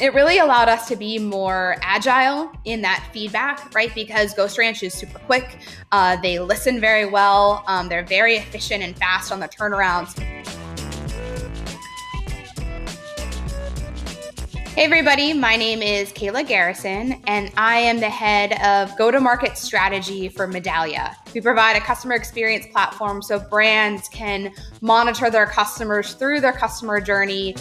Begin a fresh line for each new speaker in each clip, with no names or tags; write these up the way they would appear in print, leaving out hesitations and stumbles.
It really allowed us to be more agile in that feedback, right? Because GhostRanch is super quick. They listen very well. They're very efficient and fast on the turnarounds. Hey everybody, my name is Kaila Garrison, and I am the head of go-to-market strategy for Medallia. We provide a customer experience platform so brands can monitor their customers through their customer journey.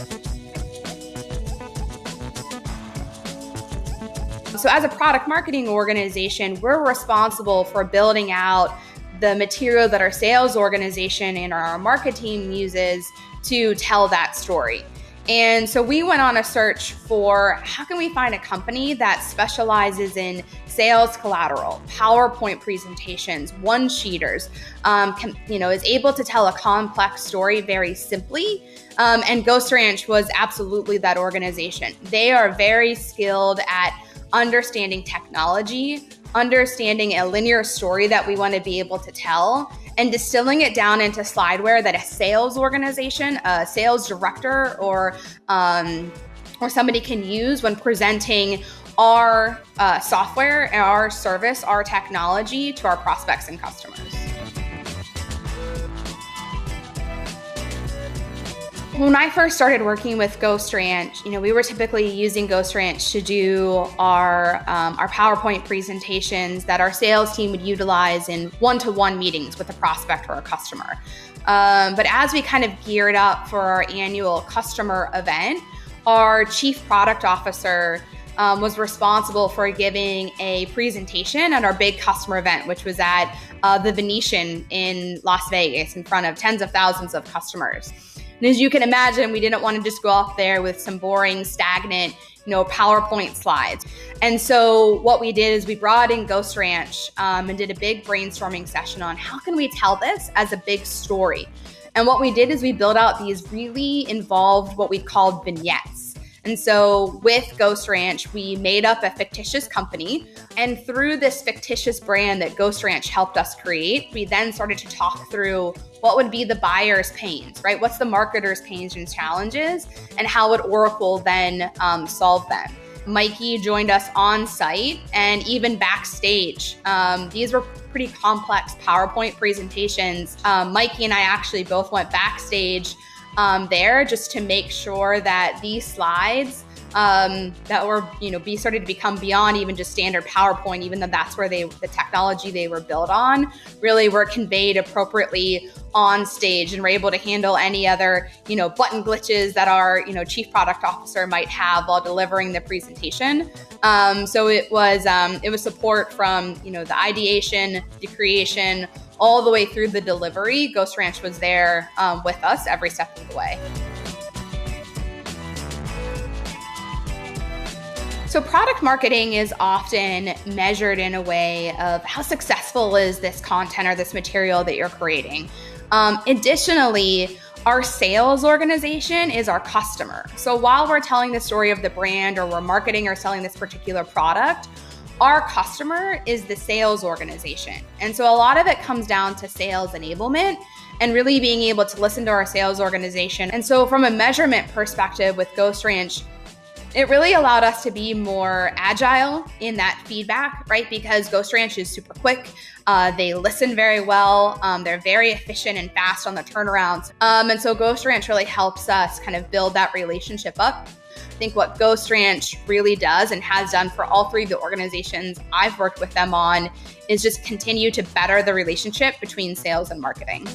So as a product marketing organization, we're responsible for building out the material that our sales organization and our marketing team uses to tell that story. And so we went on a search for how can we find a company that specializes in sales collateral, PowerPoint presentations, one-sheeters, is able to tell a complex story very simply. And GhostRanch was absolutely that organization. They are very skilled at understanding technology, understanding a linear story that we want to be able to tell, and distilling it down into slideware that a sales organization, a sales director, or somebody can use when presenting our software, our service, our technology to our prospects and customers. When I first started working with GhostRanch, we were typically using GhostRanch to do our PowerPoint presentations that our sales team would utilize in one-to-one meetings with a prospect or a customer. But as we kind of geared up for our annual customer event, our chief product officer was responsible for giving a presentation at our big customer event, which was at the Venetian in Las Vegas in front of tens of thousands of customers. And as you can imagine, we didn't want to just go up there with some boring, stagnant, PowerPoint slides. And so what we did is we brought in GhostRanch and did a big brainstorming session on how can we tell this as a big story. And what we did is we built out these really involved, what we called vignettes. And so with GhostRanch, we made up a fictitious company. And through this fictitious brand that GhostRanch helped us create, we then started to talk through what would be the buyer's pains, right? What's the marketer's pains and challenges, and how would Oracle then solve them? Mikey joined us on site and even backstage. These were pretty complex PowerPoint presentations. Mikey and I actually both went backstage there just to make sure that these slides that were, started to become beyond even just standard PowerPoint, even though that's where the technology they were built on, really were conveyed appropriately on stage and were able to handle any other, button glitches that our, chief product officer might have while delivering the presentation. So it was support from, the ideation, the creation, all the way through the delivery. GhostRanch was there with us every step of the way. So product marketing is often measured in a way of how successful is this content or this material that you're creating. Additionally, our sales organization is our customer. So while we're telling the story of the brand or we're marketing or selling this particular product, our customer is the sales organization. And so a lot of it comes down to sales enablement and really being able to listen to our sales organization. And so from a measurement perspective with GhostRanch, it really allowed us to be more agile in that feedback, right? Because GhostRanch is super quick. They listen very well. They're very efficient and fast on the turnarounds. And so GhostRanch really helps us kind of build that relationship up. I think what GhostRanch really does and has done for all three of the organizations I've worked with them on is just continue to better the relationship between sales and marketing.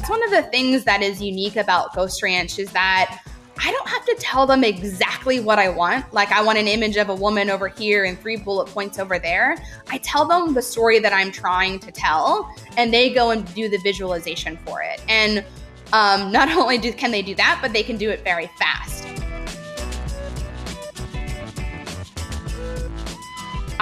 One of the things that is unique about GhostRanch is that I don't have to tell them exactly what I want. Like, I want an image of a woman over here and 3 bullet points over there. I tell them the story that I'm trying to tell, and they go and do the visualization for it. And not only can they do that, but they can do it very fast.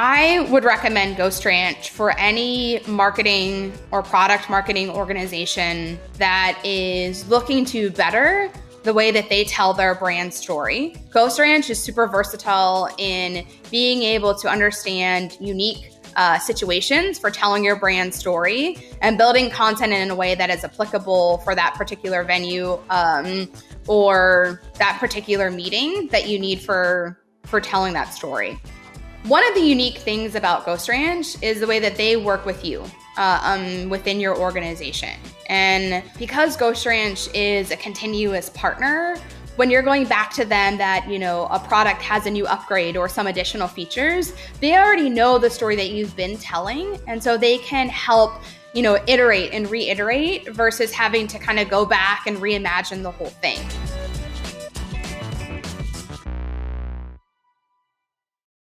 I would recommend GhostRanch for any marketing or product marketing organization that is looking to better the way that they tell their brand story. GhostRanch is super versatile in being able to understand unique situations for telling your brand story and building content in a way that is applicable for that particular venue or that particular meeting that you need for telling that story. One of the unique things about GhostRanch is the way that they work with you within your organization. And because GhostRanch is a continuous partner, when you're going back to them that, a product has a new upgrade or some additional features, they already know the story that you've been telling. And so they can help, iterate and reiterate versus having to kind of go back and reimagine the whole thing.